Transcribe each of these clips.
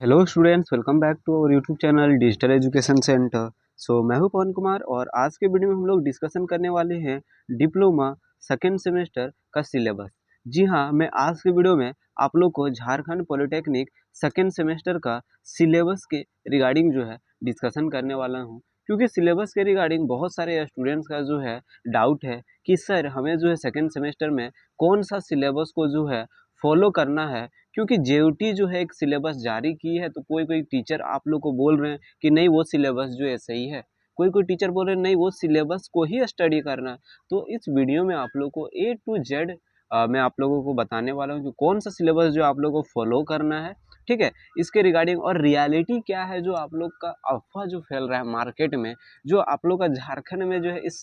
Hello students, welcome back to our YouTube channel digital education centre. मैं हूं पवन कुमार और आज के वीडियो में हम लोग डिस्कशन करने वाले हैं डिप्लोमा सेकेंड सेमेस्टर का सिलेबस। जी हाँ, मैं आज के वीडियो में आप लोग को झारखंड पॉलिटेक्निक सेकेंड सेमेस्टर का सिलेबस के रिगार्डिंग जो है डिस्कशन करने वाला हूं, क्योंकि सिलेबस के रिगार्डिंग बहुत सारे स्टूडेंट्स का जो है डाउट है कि सर हमें जो है सेकेंड सेमेस्टर में कौन सा सिलेबस को जो है फॉलो करना है। क्योंकि जेयूटी जो है एक सिलेबस जारी की है, तो कोई कोई टीचर आप लोग को बोल रहे हैं कि नहीं वो सिलेबस जो है सही है, कोई कोई टीचर बोल रहे हैं नहीं वो सिलेबस को ही स्टडी करना है। तो इस वीडियो में आप लोग को ए टू जेड मैं आप लोगों को बताने वाला हूँ कि कौन सा सिलेबस जो आप लोगों को फॉलो करना है, ठीक है, इसके रिगार्डिंग और रियलिटी क्या है जो आप लोग का अफवाह जो फैल रहा है मार्केट में, जो आप लोग का झारखंड में जो है इस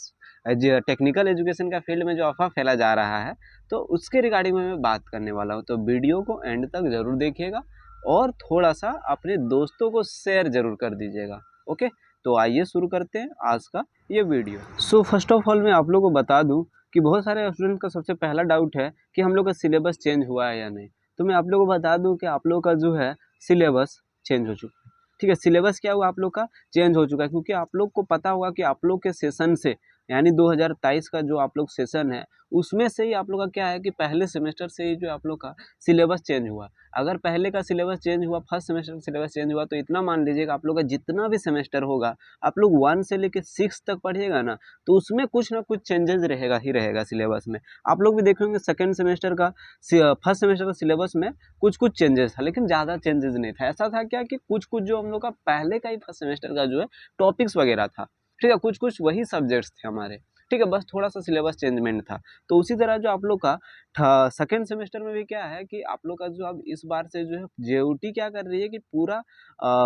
जो टेक्निकल एजुकेशन का फील्ड में जो अफवाह फैला जा रहा है, तो उसके रिगार्डिंग में मैं बात करने वाला हूँ। तो वीडियो को एंड तक ज़रूर देखिएगा और थोड़ा सा अपने दोस्तों को शेयर ज़रूर कर दीजिएगा। ओके, तो आइए शुरू करते हैं आज का ये वीडियो। फर्स्ट ऑफ ऑल मैं आप लोगों को बता दूं कि बहुत सारे स्टूडेंट का सबसे पहला डाउट है कि हम लोग का सिलेबस चेंज हुआ है या नहीं। तो मैं आप लोगों को बता दूं कि आप लोग का जो है सिलेबस चेंज हो चुका है। ठीक है, सिलेबस क्या हुआ आप लोग का चेंज हो चुका है, क्योंकि आप लोग को पता होगा कि आप लोग के सेशन से यानी 2023 का जो आप लोग सेशन है उसमें से ही आप लोग का क्या है कि पहले सेमेस्टर से ही जो आप लोग का सिलेबस चेंज हुआ। अगर पहले का सिलेबस चेंज हुआ, फर्स्ट सेमेस्टर का सिलेबस चेंज हुआ, तो इतना मान लीजिएगा आप लोग का जितना भी सेमेस्टर होगा, आप लोग 1 से लेकर 6 तक पढ़िएगा ना, तो उसमें कुछ ना कुछ चेंजेस रहेगा ही रहेगा सिलेबस में। आप लोग भी देखेंगे सेकेंड सेमेस्टर का फर्स्ट सेमेस्टर का सिलेबस में कुछ कुछ चेंजेस था, लेकिन ज़्यादा चेंजेस नहीं था। ऐसा था क्या कि कुछ कुछ जो हम लोग का पहले का ही फर्स्ट सेमेस्टर का जो है टॉपिक्स वगैरह था, ठीक है, कुछ कुछ वही सब्जेक्ट्स थे हमारे, ठीक है, बस थोड़ा सा सिलेबस चेंजमेंट था। तो उसी तरह जो आप लोग का सेकेंड सेमेस्टर में भी क्या है कि आप लोग का जो अब इस बार से जो है जेयूटी क्या कर रही है कि पूरा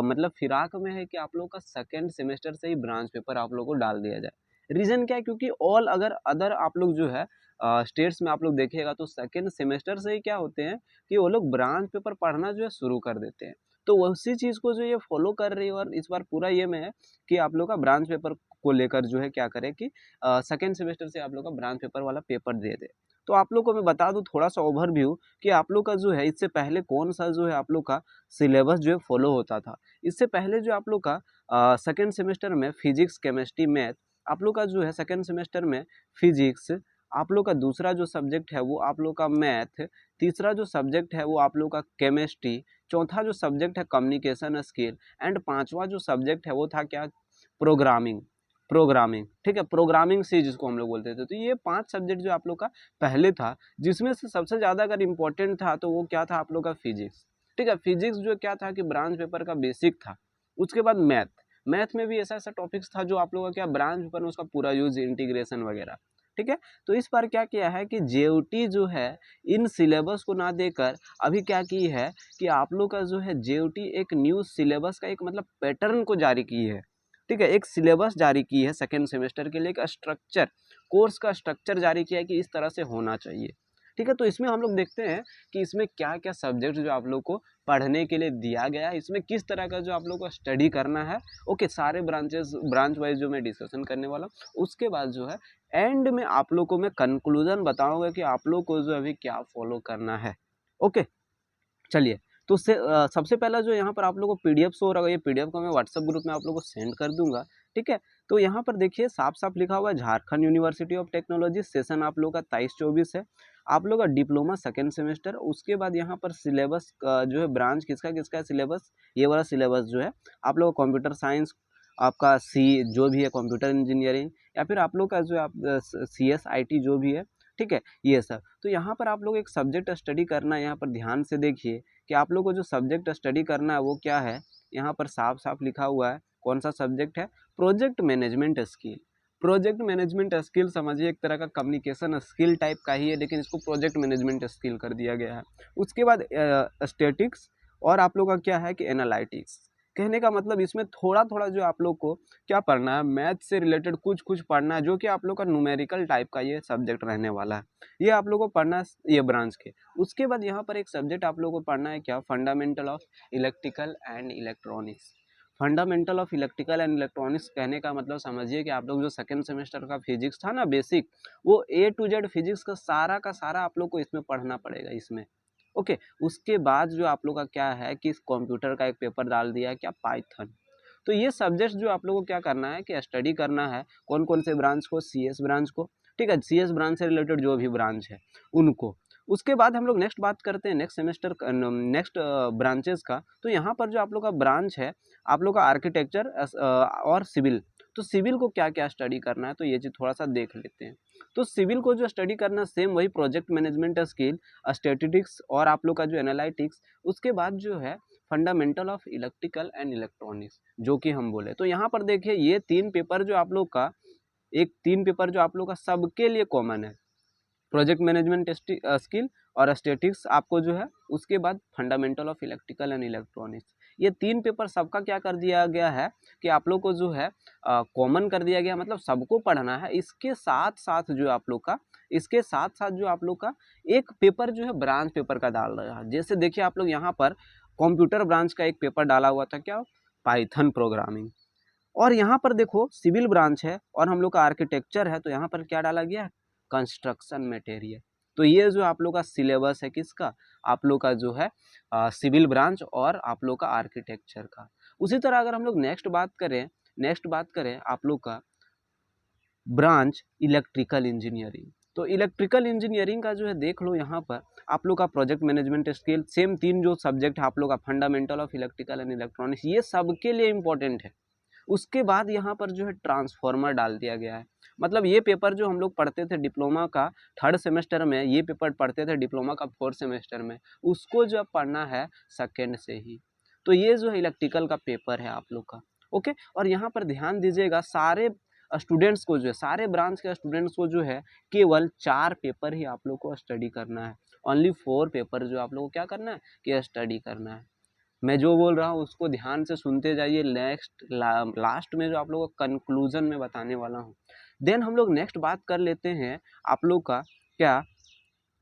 मतलब फिराक में है कि आप लोग का सेकेंड सेमेस्टर से ही ब्रांच पेपर आप लोग को डाल दिया जाए। रीज़न क्या है, क्योंकि ऑल अगर अदर आप लोग जो है स्टेट्स में आप लोग देखिएगा तो सेकेंड सेमेस्टर से ही क्या होते हैं कि वो लोग ब्रांच पेपर पढ़ना जो है शुरू कर देते हैं। तो उसी चीज़ को जो ये फॉलो कर रही है और इस बार पूरा ये में है कि आप लोग का ब्रांच पेपर को लेकर जो है क्या करें कि सेकेंड सेमेस्टर से आप लोग का ब्रांच पेपर वाला पेपर दे दे। तो आप लोग को मैं बता दूं थोड़ा सा ओवरव्यू कि आप लोग का जो है इससे पहले कौन सा जो है आप लोग का सिलेबस जो है फॉलो होता था। इससे पहले जो आप लोग का सेकेंड सेमेस्टर में फिजिक्स केमिस्ट्री मैथ, आप लोग का जो है सेकेंड सेमेस्टर में फिजिक्स, आप लोग का दूसरा जो सब्जेक्ट है वो आप लोग का मैथ, तीसरा जो सब्जेक्ट है वो आप लोग का केमिस्ट्री, चौथा जो सब्जेक्ट है कम्युनिकेशन स्किल एंड पांचवा जो सब्जेक्ट है वो था क्या, प्रोग्रामिंग। प्रोग्रामिंग, ठीक है, प्रोग्रामिंग सी जिसको हम लोग बोलते थे। तो ये 5 सब्जेक्ट जो आप लोग का पहले था, जिसमें से सबसे ज़्यादा अगर इम्पोर्टेंट था तो वो क्या था आप लोग का फिजिक्स। ठीक है, फिजिक्स जो क्या था कि ब्रांच पेपर का बेसिक था। उसके बाद मैथ, मैथ में भी ऐसा ऐसा टॉपिक्स था जो आप लोगों का क्या ब्रांच पेपर में उसका पूरा यूज, इंटीग्रेशन वगैरह, ठीक है। तो इस बार क्या किया है कि जेयूटी जो है इन सिलेबस को ना देकर अभी क्या की है कि आप लोग का जो है जेयूटी एक न्यू सिलेबस का एक मतलब पैटर्न को जारी की है, ठीक है, एक सिलेबस जारी की है सेकेंड सेमेस्टर के लिए, एक स्ट्रक्चर, कोर्स का स्ट्रक्चर जारी किया है कि इस तरह से होना चाहिए। ठीक है, तो इसमें हम लोग देखते हैं कि इसमें क्या क्या सब्जेक्ट जो आप लोग को पढ़ने के लिए दिया गया है, इसमें किस तरह का जो आप लोग को स्टडी करना है। ओके, सारे ब्रांचेस ब्रांच वाइज जो मैं डिस्कशन करने वाला हूँ, उसके बाद जो है एंड में आप लोग को मैं कंक्लूजन बताऊंगा कि आप लोग को जो अभी क्या फॉलो करना है। ओके, चलिए, तो सबसे पहला जो यहाँ पर आप लोगों को पीडीएफ शो हो रहा है, ये पीडीएफ को मैं व्हाट्सएप ग्रुप में आप लोगों को सेंड कर दूंगा, ठीक है। तो यहाँ पर देखिए साफ साफ लिखा हुआ है Jharkhand university of technology, session आप लोग का 23-24 है, आप लोग का डिप्लोमा सेकेंड सेमेस्टर। उसके बाद यहाँ पर सिलेबस जो है ब्रांच किसका किसका सिलेबस, ये वाला सिलेबस जो है आप लोग कंप्यूटर साइंस, आपका सी जो भी है कंप्यूटर इंजीनियरिंग, या फिर आप लोग का जो आप CSIT जो भी है, ठीक है, ये सब। तो यहाँ पर आप लोग एक सब्जेक्ट स्टडी करना है, यहाँ पर ध्यान से देखिए कि आप लोग को जो सब्जेक्ट स्टडी करना है वो क्या है। यहाँ पर साफ साफ लिखा हुआ है कौन सा सब्जेक्ट है, project management skill. Project management skill समझिए एक तरह का कम्युनिकेशन स्किल टाइप का ही है, लेकिन इसको प्रोजेक्ट मैनेजमेंट स्किल कर दिया गया है। उसके बाद स्टैटिक्स और आप लोग का क्या है कि एनालिटिक्स। कहने का मतलब इसमें थोड़ा थोड़ा जो आप लोग को क्या पढ़ना है, मैथ से रिलेटेड कुछ कुछ पढ़ना है, जो कि आप लोग का न्यूमेरिकल टाइप का ये सब्जेक्ट रहने वाला है, ये आप लोग को पढ़ना है ये ब्रांच के। उसके बाद यहाँ पर एक सब्जेक्ट आप लोग को पढ़ना है क्या, fundamental of electrical and electronics. Fundamental of electrical and electronics कहने का मतलब समझिए कि आप लोग जो सेकंड सेमेस्टर का फिजिक्स था ना बेसिक, वो A to Z फिजिक्स का सारा आप लोग को इसमें पढ़ना पड़ेगा इसमें। ओके, उसके बाद जो आप लोग का क्या है कि कंप्यूटर का एक पेपर डाल दिया है क्या, पाइथन। तो ये सब्जेक्ट जो आप लोगों को क्या करना है कि स्टडी करना है, कौन कौन से ब्रांच को, सीएस ब्रांच को, ठीक है, सीएस ब्रांच से रिलेटेड जो भी ब्रांच है उनको। उसके बाद हम लोग नेक्स्ट बात करते हैं नेक्स्ट सेमेस्टर नेक्स्ट ब्रांचेस का। तो यहाँ पर जो आप लोग का ब्रांच है आप लोग का आर्किटेक्चर और सिविल। तो सिविल को क्या क्या स्टडी करना है, तो ये चीज़ थोड़ा सा देख लेते हैं। तो सिविल को जो स्टडी करना सेम वही प्रोजेक्ट मैनेजमेंट स्किल, स्टैटिस्टिक्स और आप लोग का जो एनालिटिक्स, उसके बाद जो है fundamental of electrical and electronics जो कि हम बोले। तो यहाँ पर देखिए ये तीन पेपर जो आप लोग का, एक तीन पेपर जो आप लोग का सबके लिए कॉमन है, प्रोजेक्ट मैनेजमेंट स्किल और स्टैटिस्टिक्स आपको जो है, उसके बाद fundamental of electrical and electronics. ये तीन पेपर सबका क्या कर दिया गया है कि आप लोग को जो है कॉमन कर दिया गया, मतलब सबको पढ़ना है। इसके साथ साथ जो आप लोग का, इसके साथ साथ जो आप लोग का एक पेपर जो है ब्रांच पेपर का डाल रहा है। जैसे देखिए आप लोग यहाँ पर कंप्यूटर ब्रांच का एक पेपर डाला हुआ था, क्या, पाइथन प्रोग्रामिंग। और यहाँ पर देखो सिविल ब्रांच है और हम लोग का आर्किटेक्चर है, तो यहाँ पर क्या डाला गया है, कंस्ट्रक्शन मटेरियल। तो ये जो आप लोग का सिलेबस है किसका, आप लोग का जो है सिविल ब्रांच और आप लोग का आर्किटेक्चर का। उसी तरह अगर हम लोग नेक्स्ट बात करें आप लोग का ब्रांच इलेक्ट्रिकल इंजीनियरिंग। तो इलेक्ट्रिकल इंजीनियरिंग का जो है देख लो, यहाँ पर आप लोग का प्रोजेक्ट मैनेजमेंट स्किल, सेम तीन जो सब्जेक्ट है आप लोग का, fundamental of electrical and electronics, ये सबके लिए इंपॉर्टेंट है। उसके बाद यहाँ पर जो है ट्रांसफार्मर डाल दिया गया है। मतलब ये पेपर जो हम लोग पढ़ते थे डिप्लोमा का थर्ड सेमेस्टर में, ये पेपर पढ़ते थे डिप्लोमा का फोर्थ सेमेस्टर में, उसको जो पढ़ना है सेकेंड से ही। तो ये जो है इलेक्ट्रिकल का पेपर है आप लोग का। ओके, और यहाँ पर ध्यान दीजिएगा, सारे स्टूडेंट्स को जो है, सारे ब्रांच के स्टूडेंट्स को जो है केवल 4 पेपर ही आप लोग को स्टडी करना है। ओनली 4 पेपर जो आप लोग को क्या करना है कि स्टडी करना है। मैं जो बोल रहा हूँ उसको ध्यान से सुनते जाइए, लास्ट में जो आप लोगों को कंक्लूजन में बताने वाला हूँ। देन हम लोग नेक्स्ट बात कर लेते हैं आप लोग का क्या,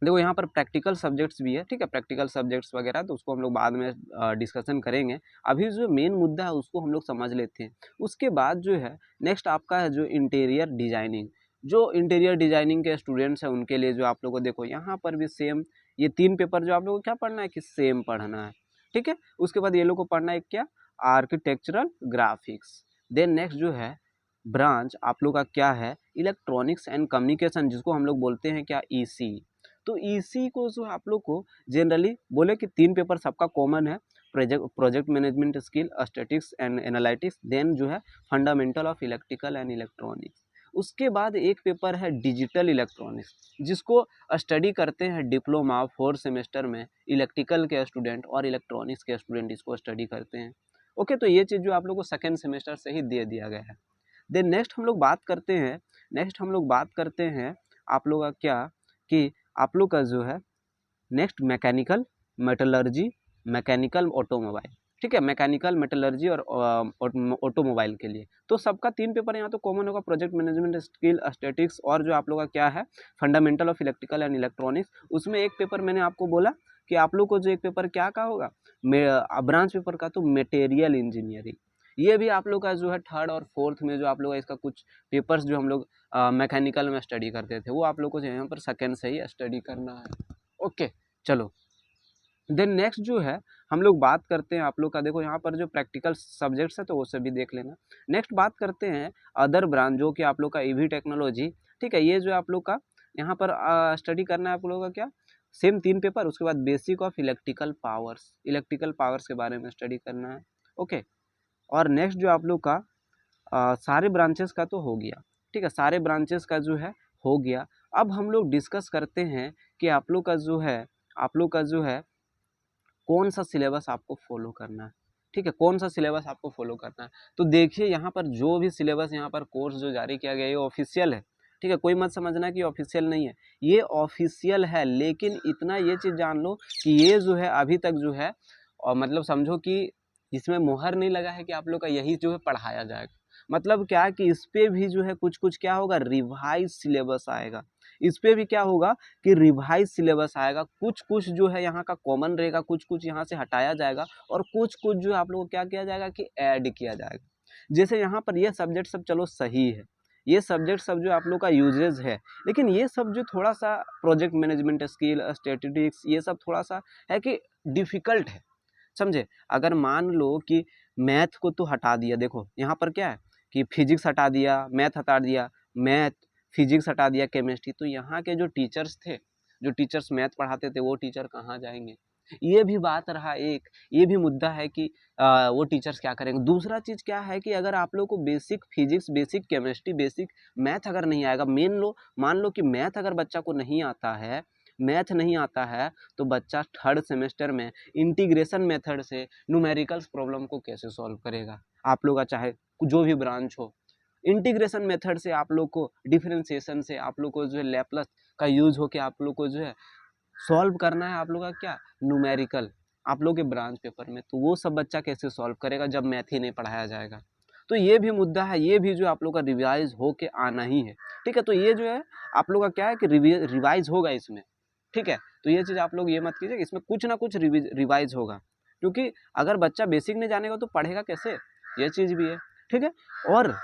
देखो यहाँ पर प्रैक्टिकल सब्जेक्ट्स भी है, ठीक है, प्रैक्टिकल सब्जेक्ट्स वगैरह तो उसको हम लोग बाद में डिस्कशन करेंगे। अभी जो मेन मुद्दा है उसको हम लोग समझ लेते हैं। उसके बाद जो है नेक्स्ट आपका है जो इंटीरियर डिजाइनिंग। जो इंटीरियर डिजाइनिंग के स्टूडेंट्स हैं उनके लिए जो आप लोगों को देखो यहाँ पर भी सेम ये तीन पेपर जो आप लोगों को क्या पढ़ना है कि सेम पढ़ना है, ठीक है। उसके बाद ये लोग को पढ़ना है क्या, आर्किटेक्चरल ग्राफिक्स। देन नेक्स्ट जो है ब्रांच आप लोग का क्या है, इलेक्ट्रॉनिक्स एंड कम्युनिकेशन, जिसको हम लोग बोलते हैं क्या, ईसी। तो ईसी को जो आप लोग को जनरली बोले कि तीन पेपर सबका कॉमन है, project management skill, statistics and analytics, then जो है fundamental of electrical and electronics. उसके बाद एक पेपर है डिजिटल इलेक्ट्रॉनिक्स, जिसको स्टडी करते हैं डिप्लोमा फोर्थ सेमेस्टर में इलेक्ट्रिकल के स्टूडेंट और इलेक्ट्रॉनिक्स के स्टूडेंट इसको स्टडी करते हैं। ओके, तो ये चीज़ जो आप लोग को सेकेंड सेमेस्टर से ही दे दिया गया है। देन नेक्स्ट हम लोग बात करते हैं आप लोग का क्या कि आप लोग का जो है next mechanical metallurgy, mechanical automobile, ठीक है, मैकेनिकल मेटलर्जी और ऑटोमोबाइल के लिए। तो सबका तीन पेपर यहाँ तो कॉमन होगा, प्रोजेक्ट मैनेजमेंट स्किल, स्टैटिस्टिक्स और जो आप लोग का क्या है fundamental of electrical and electronics. उसमें एक पेपर मैंने आपको बोला कि आप लोग को जो एक पेपर क्या का होगा, ब्रांच पेपर का, तो मटेरियल इंजीनियरिंग। ये भी आप लोग का जो है थर्ड और फोर्थ में जो आप लोग इसका कुछ पेपर्स जो हम लोग मैकेनिकल में स्टडी करते थे वो आप लोग को जो यहाँ पर सेकेंड से ही स्टडी करना है। ओके, चलो देन नेक्स्ट जो है हम लोग बात करते हैं आप लोग का, देखो यहाँ पर जो प्रैक्टिकल सब्जेक्ट्स है तो वो सभी देख लेना। नेक्स्ट बात करते हैं अदर ब्रांच जो कि आप लोग का ईवी टेक्नोलॉजी, ठीक है। ये जो आप लोग का यहाँ पर स्टडी करना है आप लोगों का क्या, सेम तीन पेपर। उसके बाद बेसिक ऑफ इलेक्ट्रिकल पावर्स के बारे में स्टडी करना है। ओके, और नेक्स्ट जो आप लोग का सारे ब्रांचेस का तो हो गया, ठीक है, सारे ब्रांचेस का जो है हो गया। अब हम लोग डिस्कस करते हैं कि आप लोग का जो है कौन सा सिलेबस आपको फॉलो करना है, ठीक है, कौन सा सिलेबस आपको फॉलो करना है। तो देखिए यहाँ पर जो भी सिलेबस यहाँ पर कोर्स जो जारी किया गया है ये ऑफिशियल है, ठीक है, कोई मत समझना कि ऑफिशियल नहीं है, ये ऑफिशियल है। लेकिन इतना ये चीज़ जान लो कि ये जो है अभी तक जो है और मतलब समझो कि इसमें मुहर नहीं लगा है कि आप लोग का यही जो है पढ़ाया जाएगा। मतलब क्या कि इस पे भी जो है कुछ कुछ क्या होगा, रिवाइज सिलेबस आएगा। इस पे भी क्या होगा कि रिवाइज सिलेबस आएगा। कुछ कुछ जो है यहाँ का कॉमन रहेगा, कुछ कुछ यहाँ से हटाया जाएगा और कुछ कुछ जो आप लोगों को क्या किया जाएगा कि ऐड किया जाएगा। जैसे यहाँ पर ये सब्जेक्ट सब चलो सही है, ये सब्जेक्ट सब जो आप लोग का यूजेज है, लेकिन ये सब जो थोड़ा सा प्रोजेक्ट मैनेजमेंट स्किल, स्टैटिस्टिक्स, ये सब थोड़ा सा है कि डिफ़िकल्ट है, समझे। अगर मान लो कि मैथ को तो हटा दिया, देखो यहाँ पर क्या है कि फिजिक्स हटा दिया, मैथ हटा दिया, मैथ फिजिक्स हटा दिया, केमिस्ट्री, तो यहाँ के जो टीचर्स थे, जो टीचर्स मैथ पढ़ाते थे, वो टीचर कहाँ जाएंगे। ये भी बात रहा एक, ये भी मुद्दा है कि वो टीचर्स क्या करेंगे। दूसरा चीज़ क्या है कि अगर आप लोग को basic physics, basic chemistry, basic math अगर नहीं आएगा, मान लो कि मैथ अगर बच्चा को नहीं आता है, मैथ नहीं आता है, तो बच्चा थर्ड सेमेस्टर में इंटीग्रेशन मेथड से न्यूमेरिकल्स प्रॉब्लम को कैसे सॉल्व करेगा। आप लोग का चाहे जो भी ब्रांच हो, इंटीग्रेशन मेथड से आप लोग को, डिफरेंशिएशन से आप लोग को जो है लैप्लास का यूज हो के आप लोग को जो है सॉल्व करना है आप लोग का क्या, न्यूमेरिकल, आप लोग के ब्रांच पेपर में। तो वो सब बच्चा कैसे सॉल्व करेगा जब मैथ ही नहीं पढ़ाया जाएगा। तो ये भी मुद्दा है, ये भी जो आप लोग का रिवाइज हो के आना ही है, ठीक है। तो ये जो है आप लोग का क्या है कि रिवाइज होगा इसमें, ठीक है। तो ये चीज़ आप लोग ये मत कीजिए, इसमें कुछ ना कुछ रिवाइज होगा, क्योंकि अगर बच्चा बेसिक नहीं जानेगा तो पढ़ेगा कैसे, ये चीज़ भी है, ठीक है। और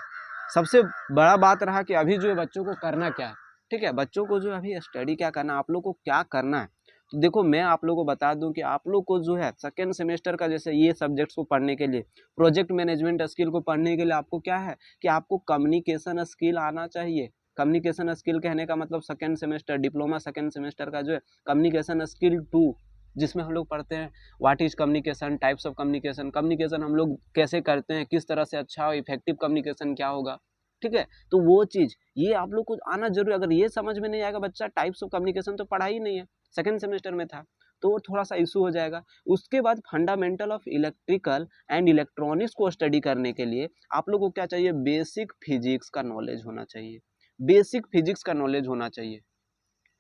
सबसे बड़ा बात रहा कि अभी जो है बच्चों को करना क्या है, ठीक है। बच्चों को जो है अभी स्टडी क्या करना है, आप लोग को क्या करना है। तो देखो मैं आप लोगों को बता दूं कि आप लोग को जो है सेकेंड सेमेस्टर का जैसे ये सब्जेक्ट्स को पढ़ने के लिए, प्रोजेक्ट मैनेजमेंट स्किल को पढ़ने के लिए आपको क्या है कि आपको कम्युनिकेशन स्किल आना चाहिए। कम्युनिकेशन स्किल कहने का मतलब second semester diploma second semester का जो है कम्युनिकेशन स्किल 2, जिसमें हम लोग पढ़ते हैं what is communication, types of communication, communication हम लोग कैसे करते हैं, किस तरह से अच्छा और इफेक्टिव कम्युनिकेशन क्या होगा, ठीक है। तो वो चीज़ ये आप लोग को आना जरूरी। अगर ये समझ में नहीं आएगा बच्चा, टाइप्स ऑफ कम्युनिकेशन तो पढ़ा ही नहीं है, सेकेंड सेमेस्टर में था, तो वो थोड़ा सा इशू हो जाएगा। उसके बाद fundamental of electrical and electronics को स्टडी करने के लिए आप लोग को क्या चाहिए, बेसिक फिजिक्स का नॉलेज होना चाहिए, बेसिक फिजिक्स का नॉलेज होना चाहिए।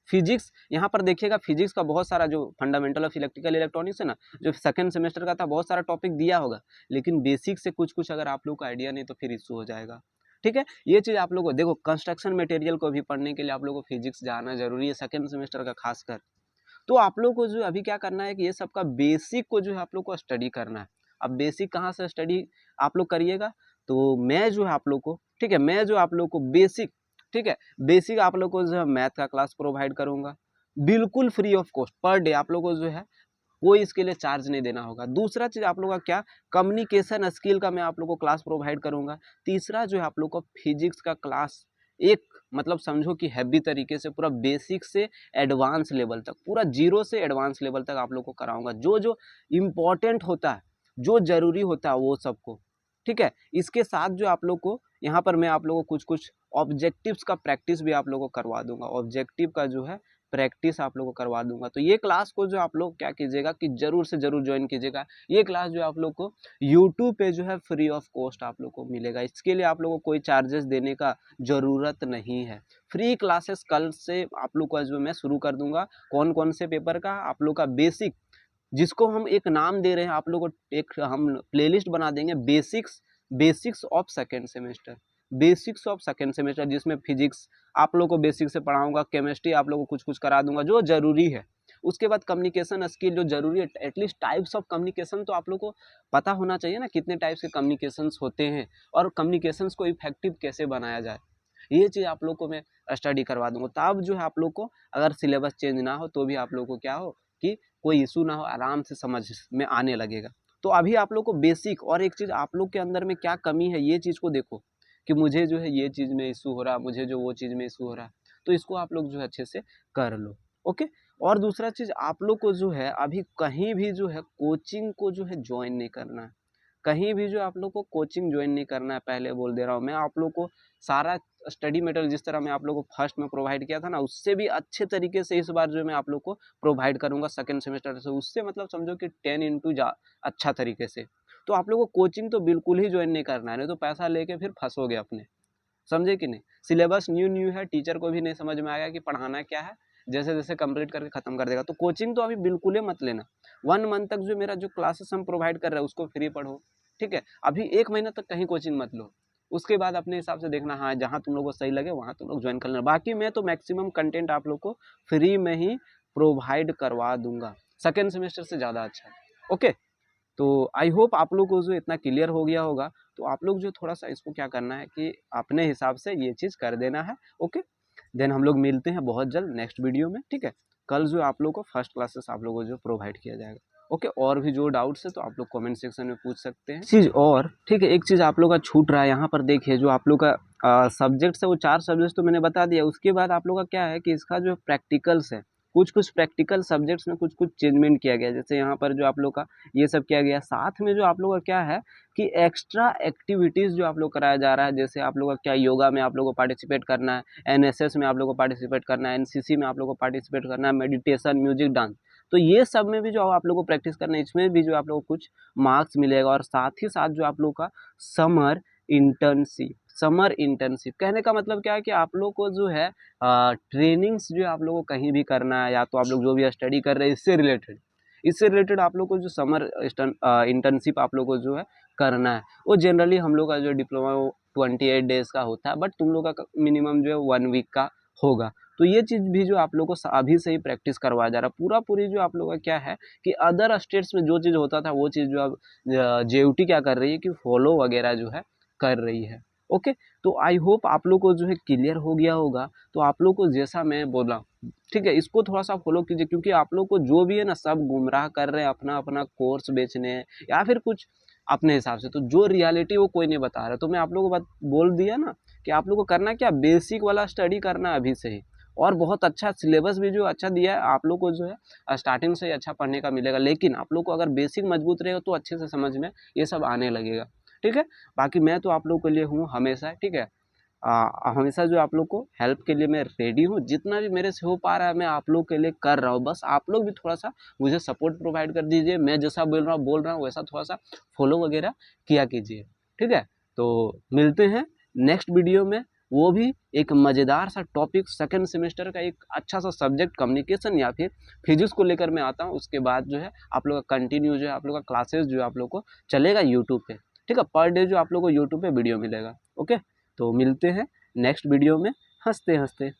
फिजिक्स यहाँ पर देखिएगा, फिजिक्स का बहुत सारा जो फंडामेंटल ऑफ इलेक्ट्रिकल इलेक्ट्रॉनिक्स है ना, जो सेकंड सेमेस्टर का था, बहुत सारा टॉपिक दिया होगा, लेकिन बेसिक से कुछ कुछ अगर आप लोग का आइडिया नहीं तो फिर इशू हो जाएगा, ठीक है। ये चीज़ आप लोग को देखो, कंस्ट्रक्शन मटेरियल को भी पढ़ने के लिए आप लोग को फिजिक्स जाना जरूरी है, सेकंड सेमेस्टर का खासकर। तो आप लोग को जो है अभी क्या करना है कि ये सबका बेसिक को जो है आप लोग को स्टडी करना है। अब बेसिक कहाँ से स्टडी आप लोग करिएगा, तो मैं जो है आप लोग को, ठीक है, मैं जो आप लोग को बेसिक, ठीक है, बेसिक आप लोग को जो है मैथ का क्लास प्रोवाइड करूंगा, बिल्कुल free of cost, per day आप लोग को जो है कोई इसके लिए चार्ज नहीं देना होगा। दूसरा चीज आप लोग का क्या, कम्युनिकेशन स्किल का मैं आप लोग को क्लास प्रोवाइड करूंगा। तीसरा जो है आप लोग को फिजिक्स का क्लास, एक मतलब समझो कि हैवी तरीके से पूरा बेसिक से एडवांस लेवल तक, पूरा जीरो से एडवांस लेवल तक आप लोग को कराऊंगा, जो जो इम्पोर्टेंट होता है, जो जरूरी होता है वो सबको, ठीक है। इसके साथ जो आप लोग को यहाँ पर मैं आप लोगों को कुछ कुछ ऑब्जेक्टिव्स का प्रैक्टिस भी आप लोगों को करवा दूंगा, ऑब्जेक्टिव का जो है प्रैक्टिस आप लोगों को करवा दूंगा। तो ये क्लास को जो आप लोग क्या कीजिएगा कि जरूर से जरूर ज्वाइन कीजिएगा। ये क्लास जो आप लोग को यूट्यूब पे जो है फ्री ऑफ कॉस्ट आप लोग को मिलेगा, इसके लिए आप लोगों को कोई चार्जेस देने का ज़रूरत नहीं है। फ्री क्लासेस कल से आप लोग को जो मैं शुरू कर दूंगा। कौन कौन से पेपर का, आप लोग का बेसिक, जिसको हम एक नाम दे रहे हैं, आप लोग को एक हम प्लेलिस्ट बना देंगे, basics of second semester, basics of second semester, जिसमें फिजिक्स आप लोग को बेसिक से पढ़ाऊंगा, केमिस्ट्री आप लोग को कुछ कुछ करा दूंगा जो जरूरी है। उसके बाद कम्युनिकेशन स्किल जो जरूरी है, एटलीस्ट टाइप्स ऑफ कम्युनिकेशन तो आप लोग को पता होना चाहिए ना, कितने टाइप्स के कम्युनिकेशंस होते हैं और कम्युनिकेशंस को इफेक्टिव कैसे बनाया जाए, ये चीज़ आप लोग को मैं स्टडी करवा दूंगा। तब जो है आप लोग को अगर सिलेबस चेंज ना हो तो भी आप लोग को क्या हो कि कोई इशू ना हो, आराम से समझ में आने लगेगा। तो अभी आप लोग को बेसिक, और एक चीज़ आप लोग के अंदर में क्या कमी है ये चीज़ को देखो कि मुझे जो है ये चीज़ में इशू हो रहा है, मुझे जो वो चीज़ में इशू हो रहा है, तो इसको आप लोग जो है अच्छे से कर लो, ओके। और दूसरा चीज़ आप लोग को जो है अभी कहीं भी जो है कोचिंग को जो है ज्वाइन नहीं करना है, कहीं भी जो आप लोग को कोचिंग ज्वाइन नहीं करना है, पहले बोल दे रहा हूँ। मैं आप लोग को सारा स्टडी मटेरियल जिस तरह मैं आप लोग को फर्स्ट में प्रोवाइड किया था ना, उससे भी अच्छे तरीके से इस बार जो मैं आप लोग को प्रोवाइड करूंगा सेकंड सेमेस्टर से, उससे मतलब समझो कि 10 into अच्छा तरीके से। तो आप लोग को कोचिंग तो बिल्कुल ही ज्वाइन नहीं करना है, नहीं तो पैसा लेके फिर फंसोगे अपने, समझे कि नहीं। सिलेबस न्यू है, टीचर को भी नहीं समझ में आएगा कि पढ़ाना क्या है, जैसे जैसे कंप्लीट करके खत्म कर देगा। तो कोचिंग तो अभी बिल्कुल ही मत लेना। 1 मंथ तक जो मेरा जो क्लासेस हम प्रोवाइड कर रहे हैं उसको फ्री पढ़ो, ठीक है। अभी 1 महीना तक कहीं कोचिंग मत लो, उसके बाद अपने हिसाब से देखना, हाँ जहाँ तुम लोग को सही लगे वहाँ तुम लोग ज्वाइन कर लेना। बाकी मैं तो मैक्सिमम कंटेंट आप लोग को फ्री में ही प्रोवाइड करवा दूंगा, सेकेंड सेमेस्टर से ज़्यादा अच्छा है, ओके। तो आई होप आप लोग को जो इतना क्लियर हो गया होगा, तो आप लोग जो थोड़ा सा इसको क्या करना है कि अपने हिसाब से ये चीज़ कर देना है। ओके, देन हम लोग मिलते हैं बहुत जल्द नेक्स्ट वीडियो में, ठीक है। कल जो आप लोग को फर्स्ट क्लासेस आप लोगों को जो प्रोवाइड किया जाएगा। ओके, और भी जो डाउट्स है तो आप लोग कमेंट सेक्शन में पूछ सकते हैं। चीज़ और ठीक है, एक चीज़ आप लोग का छूट रहा है यहाँ पर, देखिए जो आप लोग का सब्जेक्ट्स है वो 4 सब्जेक्ट्स तो मैंने बता दिया। उसके बाद आप लोग का क्या है कि इसका जो प्रैक्टिकल्स है, कुछ प्रैक्टिकल सब्जेक्ट्स में कुछ चेंजमेंट किया गया है। जैसे यहाँ पर जो आप लोग का ये सब किया गया, साथ में जो आप लोग का क्या है कि एक्स्ट्रा एक्टिविटीज़ जो आप लोग कराया जा रहा है। जैसे आप लोग का क्या योगा में आप लोग को पार्टिसिपेट करना है, एनएसएस में आप लोग को पार्टिसिपेट करना है, एनसीसी में आप लोग को पार्टिसिपेट करना है, मेडिटेशन, म्यूजिक, डांस, तो ये सब में भी जो आप लोग को प्रैक्टिस करना है, इसमें भी जो आप लोग को कुछ मार्क्स मिलेगा। और साथ ही साथ जो आप लोग का समर इंटर्नशिप कहने का मतलब क्या है कि आप लोग को जो है ट्रेनिंग्स जो आप लोग को कहीं भी करना है, या तो आप लोग जो भी स्टडी कर रहे हैं इससे रिलेटेड आप लोग को जो समर इंटर्नशिप आप लोग को जो है करना है। वो जनरली हम लोग का जो डिप्लोमा 28 डेज का होता है, बट तुम लोग का मिनिमम जो है 1 वीक का होगा। तो ये चीज़ भी जो आप लोग को अभी से ही प्रैक्टिस करवाया जा रहा है। पूरी जो आप लोग का क्या है कि अदर स्टेट्स में जो चीज़ होता था वो चीज़ जो अब जेयूटी क्या कर रही है कि फॉलो वगैरह जो है कर रही है। ओके, तो आई होप आप लोग को जो है क्लियर हो गया होगा। तो आप लोग को जैसा मैं बोला, ठीक है, इसको थोड़ा सा फॉलो कीजिए, क्योंकि आप लोग को जो भी है ना सब गुमराह कर रहे हैं अपना अपना कोर्स बेचने या फिर कुछ अपने हिसाब से। तो जो रियलिटी वो कोई नहीं बता रहा। तो मैं आप लोगों को बात बोल दिया ना कि आप लोग को करना क्या, बेसिक वाला स्टडी करना है अभी से ही। और बहुत अच्छा सिलेबस भी जो अच्छा दिया है आप लोग को जो है स्टार्टिंग से ही अच्छा पढ़ने का मिलेगा। लेकिन आप लोग को अगर बेसिक मजबूत रहेगा तो अच्छे से समझ में ये सब आने लगेगा, ठीक है। बाकी मैं तो आप लोग के लिए हूँ हमेशा, ठीक है। हमेशा जो आप लोग को हेल्प के लिए मैं रेडी हूँ। जितना भी मेरे से हो पा रहा है मैं आप लोग के लिए कर रहा हूँ। बस आप लोग भी थोड़ा सा मुझे सपोर्ट प्रोवाइड कर दीजिए। मैं जैसा बोल रहा हूँ वैसा थोड़ा सा फॉलो वगैरह किया कीजिए, ठीक है। तो मिलते हैं नेक्स्ट वीडियो में, वो भी एक मज़ेदार सा टॉपिक, सेकंड सेमेस्टर का एक अच्छा सा सब्जेक्ट कम्युनिकेशन या फिर फिजिक्स को लेकर मैं आता हूँ। उसके बाद जो है आप लोग का कंटिन्यू जो है आप लोग का क्लासेस जो है आप लोग को चलेगा यूट्यूब पे, ठीक है। पर डे जो आप लोग को यूट्यूब पे वीडियो मिलेगा। ओके, तो मिलते हैं नेक्स्ट वीडियो में हंसते हंसते।